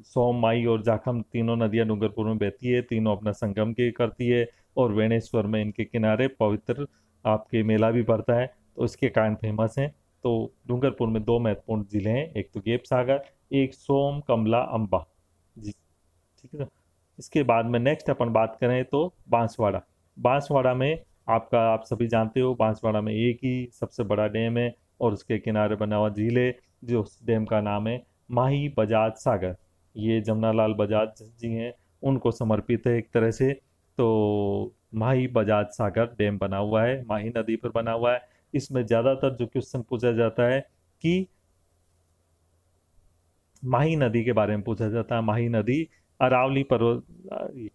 सोम, माई और जाखम तीनों नदियां डूंगरपुर में बहती है, तीनों अपना संगम के करती है, और वेणेश्वर में इनके किनारे पवित्र आपके मेला भी पड़ता है, तो इसके कारण फेमस हैं। तो डूंगरपुर में 2 महत्वपूर्ण जिले हैं, एक तो गेप सागर, एक सोम, कमला, अंबा जी। ठीक है। इसके बाद में नेक्स्ट अपन बात करें तो बांसवाड़ा। बांसवाड़ा में आपका, आप सभी जानते हो, बांसवाड़ा में एक ही सबसे बड़ा डैम है और उसके किनारे बना हुआ झील है, जो उस डैम का नाम है माही बजाज सागर। ये जमनालाल बजाज जी हैं, उनको समर्पित है एक तरह से। तो माही बजाज सागर डैम बना हुआ है, माही नदी पर बना हुआ है। इसमें ज्यादातर जो क्वेश्चन पूछा जाता है कि माही नदी के बारे में पूछा जाता है। माही नदी अरावली पर्वत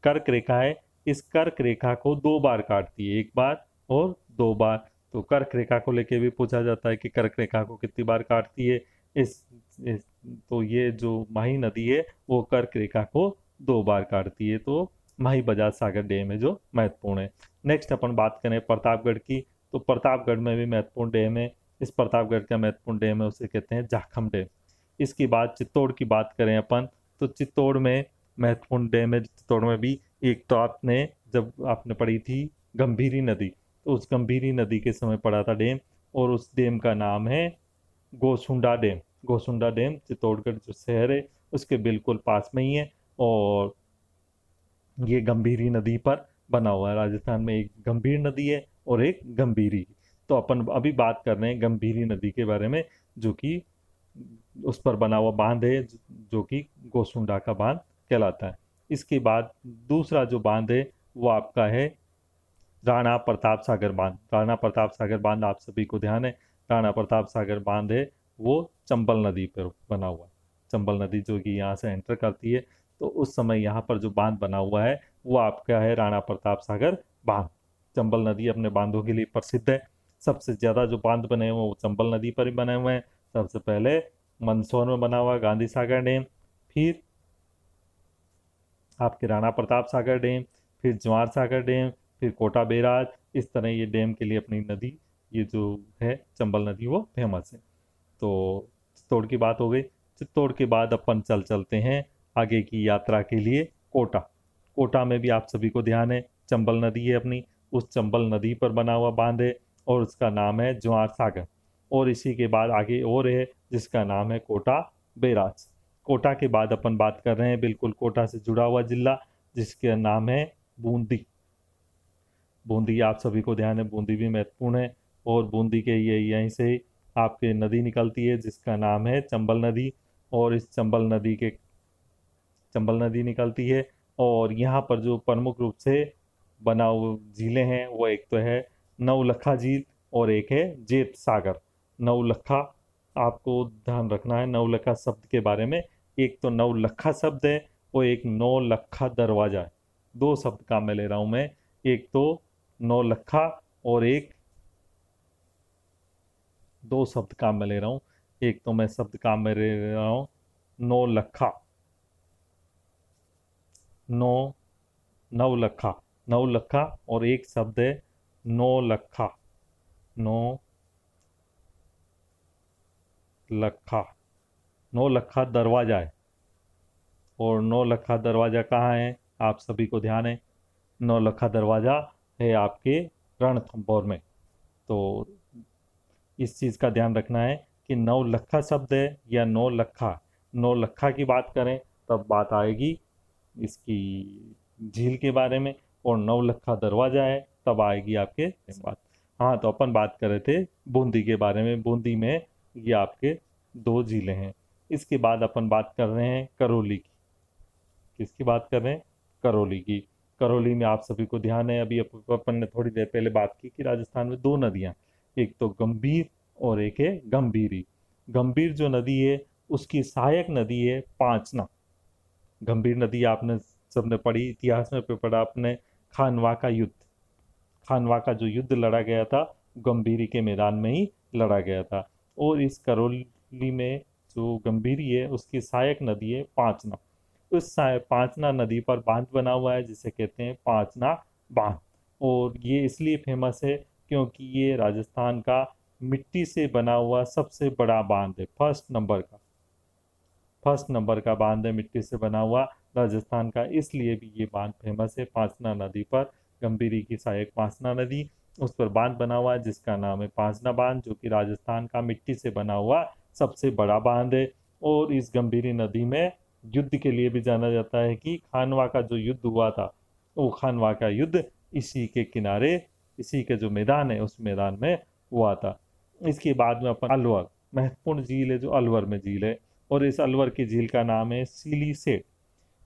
कर्क रेखा है, इस कर्क रेखा को 2 बार काटती है, एक बार और 2 बार। तो कर्क रेखा को लेके भी पूछा जाता है कि कर्क रेखा को कितनी बार काटती है। इस तो ये जो माही नदी है वो कर्क रेखा को 2 बार काटती है। तो माही बजाज सागर डैम है जो महत्वपूर्ण है। नेक्स्ट अपन बात करें प्रतापगढ़ की, तो प्रतापगढ़ में भी महत्वपूर्ण डैम है। इस प्रतापगढ़ का महत्वपूर्ण डैम है उसे कहते हैं जाखम डैम। इसके बाद चित्तौड़ की बात करें अपन, तो चित्तौड़ में महत्वपूर्ण डैम है। चित्तौड़ में भी एक तो आपने, जब आपने पढ़ी थी गंभीरी नदी, तो उस गंभीरी नदी के समय पढ़ा था डैम, और उस डैम का नाम है गोसुंडा डैम। गोसुंडा डैम चित्तौड़गढ़ जो शहर है उसके बिल्कुल पास में ही है, और ये गंभीरी नदी पर बना हुआ है। राजस्थान में एक गंभीर नदी है और एक गंभीरी। तो अपन अभी बात कर रहे हैं गंभीरी नदी के बारे में, जो कि उस पर बना हुआ बांध है, जो कि गोसुंडा का बांध कहलाता है। इसके बाद दूसरा जो बांध है वो आपका है राणा प्रताप सागर बांध। राणा प्रताप सागर बांध आप सभी को ध्यान है, राणा प्रताप सागर बांध है वो चंबल नदी पर बना हुआ है। चंबल नदी जो कि यहाँ से एंटर करती है, तो उस समय यहाँ पर जो बांध बना हुआ है वो आपका है राणा प्रताप सागर बांध। चंबल नदी अपने बांधों के लिए प्रसिद्ध है। सबसे ज्यादा जो बांध बने हुए हैं वो चंबल नदी पर ही बने हुए हैं। सबसे पहले मंदसौर में बना हुआ गांधी सागर डैम, फिर आपके राणा प्रताप सागर डैम, फिर जवार सागर डैम, फिर कोटा बैराज। इस तरह ये डैम के लिए अपनी नदी, ये जो है चंबल नदी, वो फेमस है। तो चित्तौड़ की बात हो गई। चित्तौड़ के बाद अपन चलते हैं आगे की यात्रा के लिए कोटा। कोटा में भी आप सभी को ध्यान है चंबल नदी है अपनी, उस चंबल नदी पर बना हुआ बांध है और उसका नाम है ज्वार सागर। और इसी के बाद आगे और है जिसका नाम है कोटा बैराज। कोटा के बाद अपन बात कर रहे हैं बिल्कुल कोटा से जुड़ा हुआ जिला जिसका नाम है बूंदी। बूंदी आप सभी को ध्यान है, बूंदी भी महत्वपूर्ण है। और बूंदी के ये यहीं से आपके नदी निकलती है जिसका नाम है चंबल नदी। और इस चंबल नदी निकलती है। और यहाँ पर जो प्रमुख रूप से बना हुआ झीलें हैं वो एक तो है नौलखा झील और एक है जेत सागर। नौलखा आपको ध्यान रखना है नौलखा शब्द के बारे में। एक तो नौलखा शब्द है और एक नौलखा दरवाजा है। दो शब्द काम में ले रहा हूं मैं, एक तो नौलखा और एक, दो शब्द काम में ले रहा हूं। एक तो मैं शब्द काम में ले रहा हूं नौलखा, नौ नौलखा, नौलखा और एक शब्द है नौलखा, नौ लखा, नौलखा दरवाजा है। और नौलखा दरवाजा कहाँ है आप सभी को ध्यान है, नौलखा दरवाजा है आपके रणथंभौर में। तो इस चीज़ का ध्यान रखना है कि नौलखा शब्द है या नौलखा। नौलखा की बात करें तब बात आएगी इसकी झील के बारे में, और नौलखा दरवाजा है तब आएगी आपके बात। हाँ तो अपन बात कर रहे थे बूंदी के बारे में। बूंदी में ये आपके दो झीलें हैं। इसके बाद अपन बात कर रहे हैं करौली की। किसकी बात कर रहे हैं, करौली की। करौली में आप सभी को ध्यान है अभी अपन ने थोड़ी देर पहले बात की कि राजस्थान में दो नदियां, एक तो गंभीर और एक है गंभीरी। गंभीर जो नदी है उसकी सहायक नदी है पांचना। गंभीर नदी आपने सबने पढ़ी, इतिहास में पढ़ा आपने, खानवा का युद्ध, खानवा का जो युद्ध लड़ा गया था गंभीरी के मैदान में ही लड़ा गया था। और इस करौली में जो गंभीरी है उसकी सहायक नदी है पांचना। उस पांचना नदी पर बांध बना हुआ है जिसे कहते हैं पांचना बांध। और ये इसलिए फेमस है क्योंकि ये राजस्थान का मिट्टी से बना हुआ सबसे बड़ा बांध है, फर्स्ट नंबर का बांध है मिट्टी से बना हुआ राजस्थान का। इसलिए भी ये बांध फेमस है पांचना नदी पर। गंभीरी की सहायक पांचना नदी, उस पर बांध बना हुआ है जिसका नाम है पांचना बांध, जो कि राजस्थान का मिट्टी से बना हुआ सबसे बड़ा बांध है। और इस गंभीरी नदी में युद्ध के लिए भी जाना जाता है कि खानवा का जो युद्ध हुआ था वो खानवा का युद्ध इसी के किनारे, इसी के जो मैदान है उस मैदान में हुआ था। इसके बाद में अपन अलवर, महत्वपूर्ण झील है जो अलवर में झील है, और इस अलवर की झील का नाम है सीली सेठ।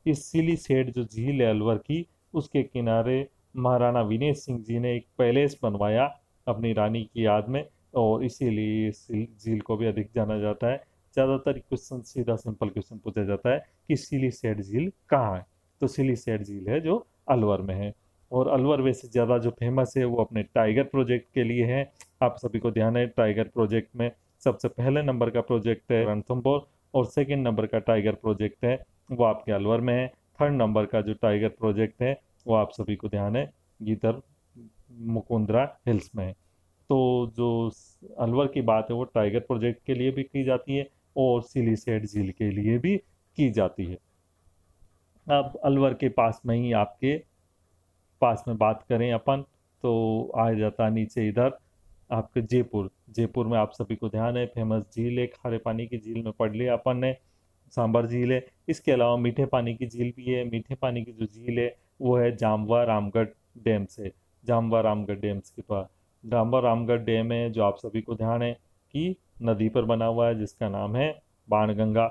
इस सीली सेठ जो झील है अलवर की, उसके किनारे महाराणा विनेश सिंह जी ने एक पैलेस बनवाया अपनी रानी की याद में, और इसीलिए इस झील को भी अधिक जाना जाता है। ज़्यादातर क्वेश्चन सीधा सिंपल क्वेश्चन पूछा जाता है कि सीली सेठ झील कहाँ है, तो सीली सेठ झील है जो अलवर में है। और अलवर वैसे ज़्यादा जो फेमस है वो अपने टाइगर प्रोजेक्ट के लिए है। आप सभी को ध्यान है टाइगर प्रोजेक्ट में सबसे पहले नंबर का प्रोजेक्ट है रणथंभौर, और सेकेंड नंबर का टाइगर प्रोजेक्ट है वो आपके अलवर में है। थर्ड नंबर का जो टाइगर प्रोजेक्ट है वो आप सभी को ध्यान है इधर मुकुंदरा हिल्स में है। तो जो अलवर की बात है वो टाइगर प्रोजेक्ट के लिए भी की जाती है और सीली सेठ झील के लिए भी की जाती है। अब अलवर के पास में ही आपके पास में बात करें अपन तो आ जाता नीचे इधर आपके जयपुर। जयपुर में आप सभी को ध्यान है फेमस झील है, खारे पानी की झील में पढ़ लिया अपन ने, सांबर झील है। इसके अलावा मीठे पानी की झील भी है। मीठे पानी की जो झील है वो है जामवा रामगढ़ डैम से, जामवा रामगढ़ डैम के पास। जामवा रामगढ़ डैम है जो आप सभी को ध्यान है कि नदी पर बना हुआ है जिसका नाम है बाणगंगा।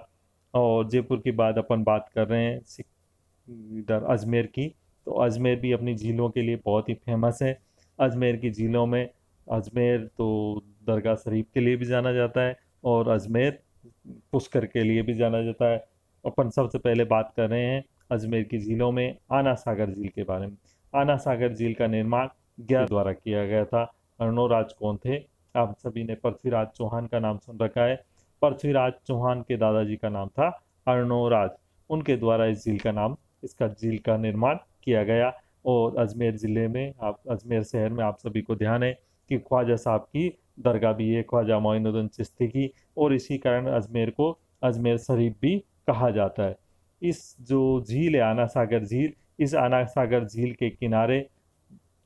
और जयपुर के बाद अपन बात कर रहे हैं इधर अजमेर की। तो अजमेर भी अपनी झीलों के लिए बहुत ही फेमस है। अजमेर की झीलों में अजमेर तो दरगाह शरीफ के लिए भी जाना जाता है और अजमेर पुष्कर के लिए भी जाना जाता है। अपन सबसे पहले बात कर रहे हैं अजमेर की झीलों में आना सागर झील के बारे में। आना सागर झील का निर्माण ज्ञान द्वारा किया गया था। अर्णोराज कौन थे, आप सभी ने पृथ्वीराज चौहान का नाम सुन रखा है। पृथ्वीराज चौहान के दादाजी का नाम था अर्णोराज, उनके द्वारा इसका झील का निर्माण किया गया। और अजमेर जिले में, आप अजमेर शहर में आप सभी को ध्यान है कि ख्वाजा साहब की दरगाह भी है ख्वाजा मोइनुद्दीन चिश्ती की, और इसी कारण अजमेर को अजमेर शरीफ भी कहा जाता है। इस जो झील है आना सागर झील, इस आना सागर झील के किनारे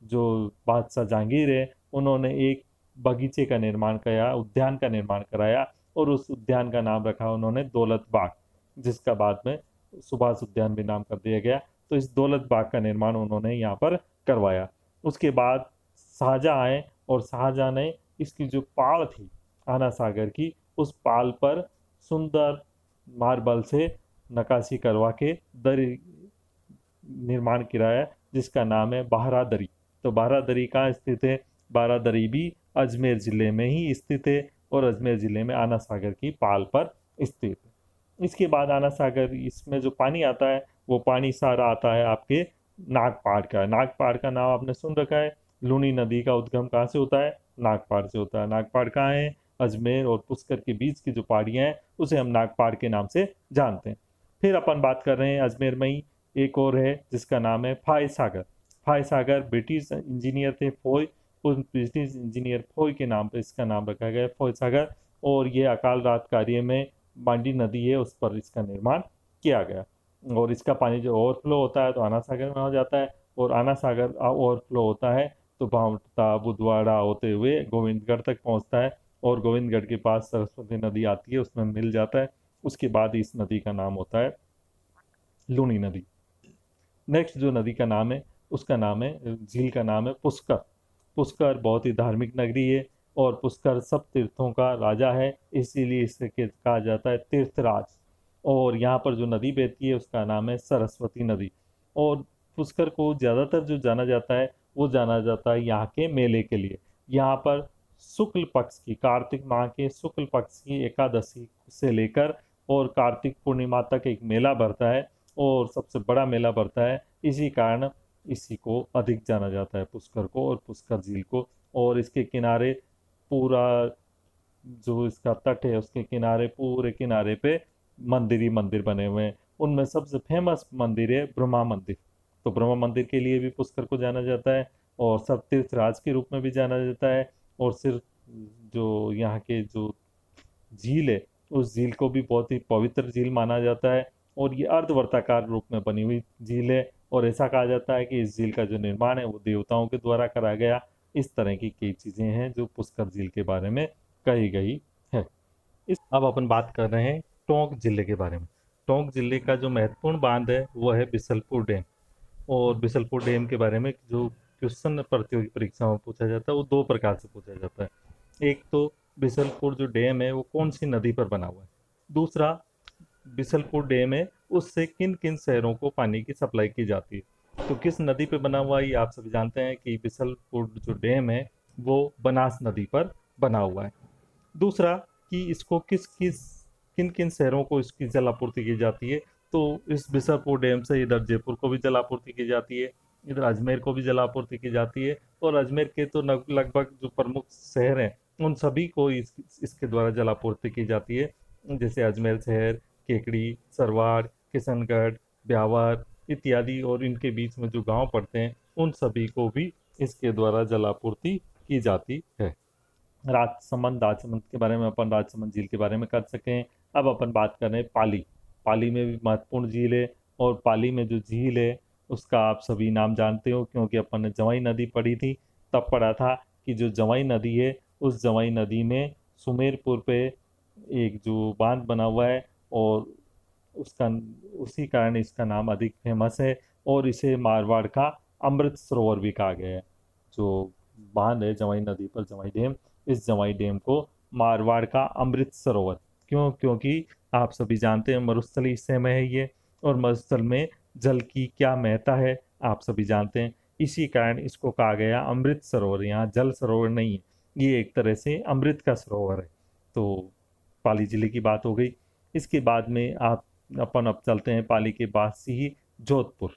जो बादशाह जहांगीर है उन्होंने एक बगीचे का निर्माण किया, उद्यान का निर्माण कराया, और उस उद्यान का नाम रखा उन्होंने दौलत बाग, जिसका बाद में सुभाष उद्यान भी नाम कर दिया गया। तो इस दौलत बाग का निर्माण उन्होंने यहाँ पर करवाया। उसके बाद शाहजहाँ आए, और शाहजहाँ ने इसकी जो पाल थी आना सागर की, उस पाल पर सुंदर मार्बल से नक्काशी करवा के दरी निर्माण किया, जिसका नाम है बारादरी। तो बारादरी कहाँ स्थित है? बारादरी भी अजमेर जिले में ही स्थित है, और अजमेर जिले में आना सागर की पाल पर स्थित है। इसके बाद आना सागर, इसमें जो पानी आता है वो पानी सारा आता है आपके नागपाड़ का। नागपाड़ का नाम आपने सुन रखा है। लूनी नदी का उद्गम कहाँ से होता है? नागपाड़ से होता है। नागपाड़ कहाँ है? अजमेर और पुष्कर के बीच की जो पहाड़ियाँ हैं उसे हम नागपाड़ के नाम से जानते हैं। फिर अपन बात कर रहे हैं अजमेर में ही एक और है जिसका नाम है फाय सागर। फाय सागर ब्रिटिश इंजीनियर थे फोय, उस ब्रिटिश इंजीनियर फोय के नाम पर इसका नाम रखा गया है फोय सागर। और ये अकाल रात कार्य में मांडी नदी है उस पर इसका निर्माण किया गया, और इसका पानी जो ओवरफ्लो होता है तो आना सागर में हो जाता है, और आना सागर ओवरफ्लो होता है तो भावटा बुधवाड़ा होते हुए गोविंदगढ़ तक पहुंचता है, और गोविंदगढ़ के पास सरस्वती नदी आती है उसमें मिल जाता है। उसके बाद इस नदी का नाम होता है लूनी नदी। नेक्स्ट जो नदी का नाम है उसका नाम है, झील का नाम है पुष्कर। पुष्कर बहुत ही धार्मिक नगरी है, और पुष्कर सब तीर्थों का राजा है, इसीलिए इसे कहा जाता है तीर्थराज। और यहाँ पर जो नदी बहती है उसका नाम है सरस्वती नदी। और पुष्कर को ज़्यादातर जो जाना जाता है वो जाना जाता है यहाँ के मेले के लिए। यहाँ पर शुक्ल पक्ष की, कार्तिक माह के शुक्ल पक्ष की एकादशी से लेकर और कार्तिक पूर्णिमा तक एक मेला भरता है, और सबसे बड़ा मेला भरता है। इसी कारण इसी को अधिक जाना जाता है पुष्कर को और पुष्कर झील को। और इसके किनारे पूरा जो इसका तट है उसके किनारे पूरे किनारे पे मंदिर ही मंदिर बने हुए हैं। उनमें सबसे फेमस मंदिर है ब्रह्मा मंदिर। तो ब्रह्मा मंदिर के लिए भी पुष्कर को जाना जाता है, और सब तीर्थराज के रूप में भी जाना जाता है। और सिर्फ जो यहाँ के जो झील है उस झील को भी बहुत ही पवित्र झील माना जाता है, और ये अर्धवर्ताकार रूप में बनी हुई झील है। और ऐसा कहा जाता है कि इस झील का जो निर्माण है वो देवताओं के द्वारा करा गया। इस तरह की कई चीजें हैं जो पुष्कर झील के बारे में कही गई है। इस अब अपन बात कर रहे हैं टोंक जिले के बारे में। टोंक जिले का जो महत्वपूर्ण बांध है वो है बिसलपुर डैम। और बिसलपुर डैम के बारे में जो क्वेश्चन प्रतियोगी परीक्षा में पूछा जाता है वो दो प्रकार से पूछा जाता है। एक तो बिसलपुर जो डैम है वो कौन सी नदी पर बना हुआ है। दूसरा, बिसलपुर डैम है उससे किन किन शहरों को पानी की सप्लाई की जाती है। तो किस नदी पे बना हुआ है ये आप सभी जानते हैं कि बिसलपुर जो डैम है वो बनास नदी पर बना हुआ है। दूसरा कि इसको किस किस किन किन शहरों को इसकी जल आपूर्ति की जाती है। तो इस बिसलपुर डैम से इधर जयपुर को भी जल आपूर्ति की जाती है, इधर अजमेर को भी जल आपूर्ति की जाती है, और अजमेर के तो लगभग जो प्रमुख शहर हैं उन सभी को इसके द्वारा जल आपूर्ति की जाती है। जैसे अजमेर शहर, केकड़ी, सरवाड़, किशनगढ़, ब्यावर इत्यादि, और इनके बीच में जो गांव पड़ते हैं उन सभी को भी इसके द्वारा जल आपूर्ति की जाती है। राजसमंद के बारे में अपन राजसमंद झील के बारे में कर सकें। अब अपन बात कर रहे हैं पाली। पाली में भी महत्वपूर्ण झील है, और पाली में जो झील है उसका आप सभी नाम जानते हो क्योंकि अपन ने जवाई नदी पढ़ी थी, तब पढ़ा था कि जो जवाई नदी है उस जवाई नदी में सुमेरपुर पे एक जो बांध बना हुआ है, और उसका उसी कारण इसका नाम अधिक फेमस है, और इसे मारवाड़ का अमृत सरोवर भी कहा गया है। जो बांध है जवाई नदी पर, जवाई डैम, इस जवाई डैम को मारवाड़ का अमृत सरोवर क्यों? क्योंकि आप सभी जानते हैं मरुस्थलीय हिस्से में है ये, और मरुस्थल में जल की क्या महत्ता है आप सभी जानते हैं। इसी कारण इसको कहा गया अमृत सरोवर। यहाँ जल सरोवर नहीं है, ये एक तरह से अमृत का सरोवर है। तो पाली जिले की बात हो गई। इसके बाद में अपन अब चलते हैं पाली के बाद से ही जोधपुर।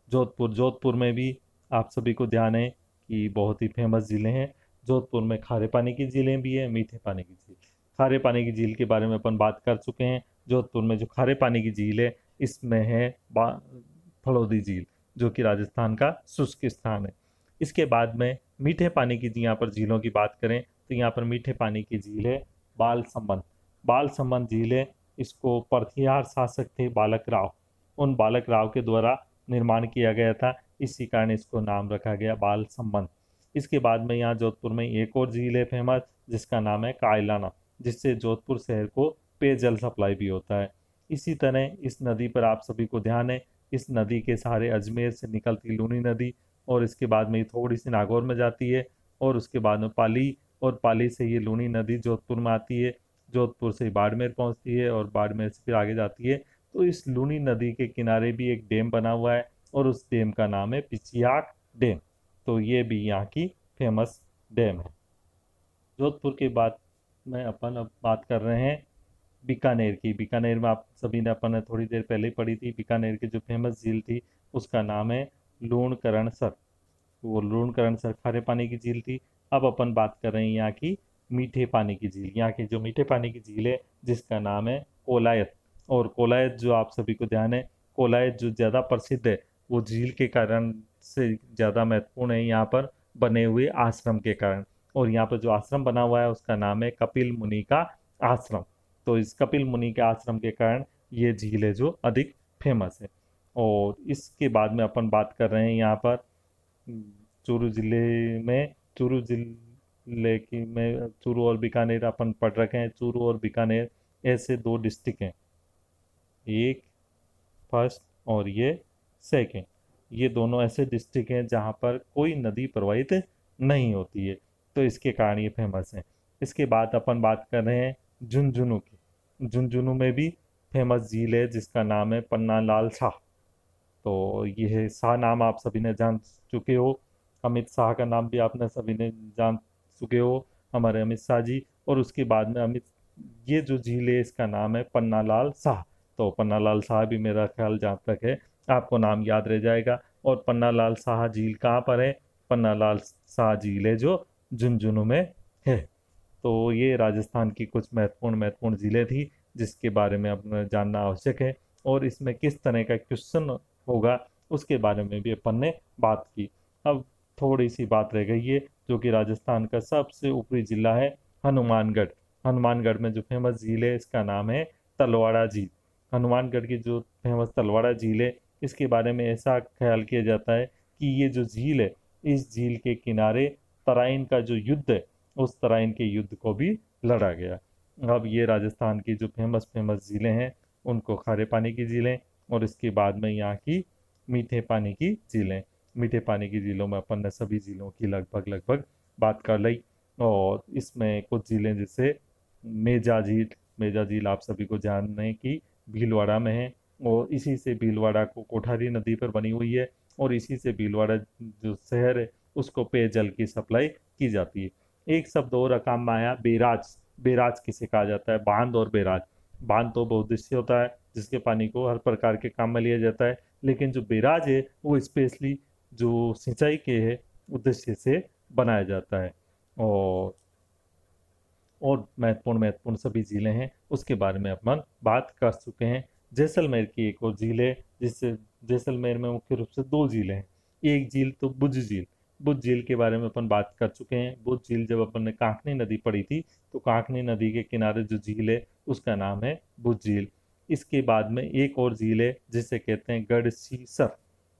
जोधपुर में भी आप सभी को ध्यान है कि बहुत ही फेमस झीलें हैं। जोधपुर में खारे पानी की झीलें भी है, मीठे पानी की झील। खारे पानी की झील के बारे में अपन बात कर चुके हैं। जोधपुर में जो खारे पानी की झील है इसमें है फलौदी झील, जो कि राजस्थान का शुष्क स्थान है। इसके बाद में मीठे पानी की यहाँ पर झीलों की बात करें तो यहाँ पर मीठे पानी की झील है बालसमंद। बालसमंद झील है, इसको परथियार शासक थे बालक राव, उन बालक राव के द्वारा निर्माण किया गया था, इसी कारण इसको नाम रखा गया बालसमंद। इसके बाद में यहाँ जोधपुर में एक और झील है फेमस, जिसका नाम है कायलाना, जिससे जोधपुर शहर को पेयजल सप्लाई भी होता है। इसी तरह इस नदी पर आप सभी को ध्यान है, इस नदी के सहारे अजमेर से निकलती लूनी नदी, और इसके बाद में ये थोड़ी सी नागौर में जाती है, और उसके बाद में पाली, और पाली से ये लूनी नदी जोधपुर में आती है, जोधपुर से बाड़मेर पहुंचती है, और बाड़मेर से फिर आगे जाती है। तो इस लूनी नदी के किनारे भी एक डैम बना हुआ है, और उस डैम का नाम है पिछियाक डैम। तो ये भी यहाँ की फेमस डैम है। जोधपुर के बाद में अपन अब बात कर रहे हैं बीकानेर की। बीकानेर में आप सभी ने अपन ने थोड़ी देर पहले ही पढ़ी थी, बीकानेर की जो फेमस झील थी उसका नाम है लूणकरणसर। वो लूणकरणसर खारे पानी की झील थी। अब अपन बात कर रहे हैं यहाँ की मीठे पानी की झील। यहाँ की जो मीठे पानी की झील है जिसका नाम है कोलायत। और कोलायत जो आप सभी को ध्यान है, कोलायत जो ज़्यादा प्रसिद्ध है वो झील के कारण से ज़्यादा महत्वपूर्ण है, यहाँ पर बने हुए आश्रम के कारण। और यहाँ पर जो आश्रम बना हुआ है उसका नाम है कपिल मुनि का आश्रम। तो इस कपिल मुनि के आश्रम के कारण ये झील है जो अधिक फेमस है। और इसके बाद में अपन बात कर रहे हैं यहाँ पर चूरू जिले में, चूरू जिले की में चूरू और बीकानेर अपन पढ़ रखे हैं। चूरू और बीकानेर ऐसे दो डिस्ट्रिक्ट हैं, एक फर्स्ट और ये सेकेंड। ये दोनों ऐसे डिस्ट्रिक्ट हैं जहाँ पर कोई नदी प्रवाहित नहीं होती है, तो इसके कारण ये फेमस है। इसके बाद अपन बात कर रहे हैं झुंझुनू की। झुंझुनू में भी फेमस झील है जिसका नाम है पन्ना लाल शाह। तो ये शाह नाम आप सभी ने जान चुके हो, अमित शाह का नाम भी आपने सभी ने जान चुके हो, हमारे अमित शाह जी। और उसके बाद में ये जो झील है इसका नाम है पन्ना लाल शाह। तो पन्ना लाल शाह भी मेरा ख्याल जहाँ तक है आपको नाम याद रह जाएगा। और पन्ना लाल शाह झील कहाँ पर है? पन्ना लाल शाह झील है जो झुंझुनू में है। तो ये राजस्थान की कुछ महत्वपूर्ण महत्वपूर्ण झीलें थी जिसके बारे में अपने जानना आवश्यक है। और इसमें किस तरह का क्वेश्चन होगा उसके बारे में भी अपन ने बात की। अब थोड़ी सी बात रह गई है जो कि राजस्थान का सबसे ऊपरी जिला है हनुमानगढ़। हनुमानगढ़ में जो फेमस झील है इसका नाम है तलवाड़ा झील। हनुमानगढ़ की जो फेमस तलवाड़ा झील है इसके बारे में ऐसा ख्याल किया जाता है कि ये जो झील है, इस झील के किनारे तराइन का जो युद्ध है उस तराइन के युद्ध को भी लड़ा गया। अब ये राजस्थान की जो फेमस फेमस झीलें हैं उनको खारे पानी की झीलें, और इसके बाद में यहाँ की मीठे पानी की झीलें। मीठे पानी की झीलों में अपन ने सभी झीलों की लगभग लगभग बात कर ली। और इसमें कुछ झीलें जैसे मेजा झील, मेजा झील आप सभी को जानना है कि भीलवाड़ा में है, और इसी से भीलवाड़ा को कोठारी नदी पर बनी हुई है, और इसी से भीलवाड़ा जो शहर है उसको पेयजल की सप्लाई की जाती है। एक शब्द और काम में आया बेराज। बेराज किसे कहा जाता है? बांध और बेराज। बांध तो बहुउद्देशीय होता है जिसके पानी को हर प्रकार के काम में लिया जाता है, लेकिन जो बेराज है वो स्पेशली जो सिंचाई के है उद्देश्य से बनाया जाता है। और महत्वपूर्ण महत्वपूर्ण सभी झीलें हैं उसके बारे में अपन बात कर चुके हैं। जैसलमेर की एक और झील है जिससे जैसलमेर में मुख्य रूप से दो झीलें हैं। एक झील तो बुज झील। बुज झील के बारे में अपन बात कर चुके हैं। बुज झील जब अपन ने कांकनी नदी पढ़ी थी तो कांकनी नदी के किनारे जो झील है उसका नाम है बुज झील। इसके बाद में एक और झील है जिसे कहते हैं गढ़सीसर।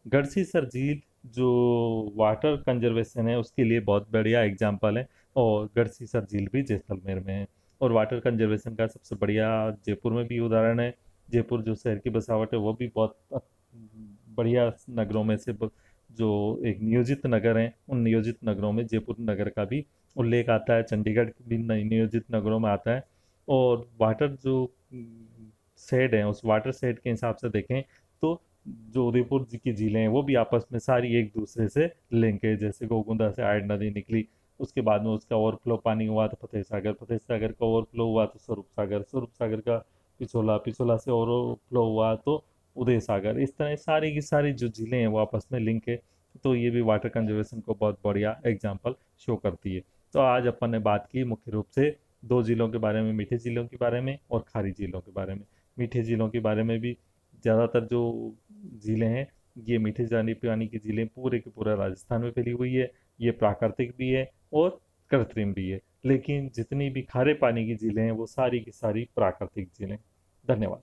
गढ़सीसर झील जो वाटर कंजर्वेशन है उसके लिए बहुत बढ़िया एग्जाम्पल है, और गढ़सीसर झील भी जैसलमेर में है। और वाटर कंजर्वेशन का सबसे बढ़िया जयपुर में भी उदाहरण है। जयपुर जो शहर की बसावट है वो भी बहुत बढ़िया नगरों में से जो एक नियोजित नगर हैं उन नियोजित नगरों में जयपुर नगर का भी उल्लेख आता है। चंडीगढ़ भी नियोजित नगरों में आता है। और वाटर जो शेड है उस वाटर शेड के हिसाब से देखें तो जो उदयपुर जी की झीलें हैं वो भी आपस में सारी एक दूसरे से लिंक है। जैसे गोगुंदा से आयड नदी निकली, उसके बाद में उसका ओवरफ्लो पानी हुआ तो फतेह सागर, फतेह सागर का ओवरफ्लो हुआ तो स्वरूप सागर, स्वरूप सागर का पिछोला, पिछोला से ओवरफ्लो हुआ तो उदय सागर। इस तरह सारी की सारी जो झीलें हैं वो आपस में लिंक है। तो ये भी वाटर कंजर्वेशन को बहुत बढ़िया एग्जाम्पल शो करती है। तो आज अपन ने बात की मुख्य रूप से दो झीलों के बारे में, मीठे झीलों के बारे में और खारी झीलों के बारे में। मीठे झीलों के बारे में भी ज़्यादातर जो झीलें हैं ये मीठे जाने पानी की झीलें पूरे के पूरा राजस्थान में फैली हुई है। ये प्राकृतिक भी है और कृत्रिम भी है, लेकिन जितनी भी खारे पानी की झीलें हैं वो सारी की सारी प्राकृतिक झीलें। धन्यवाद।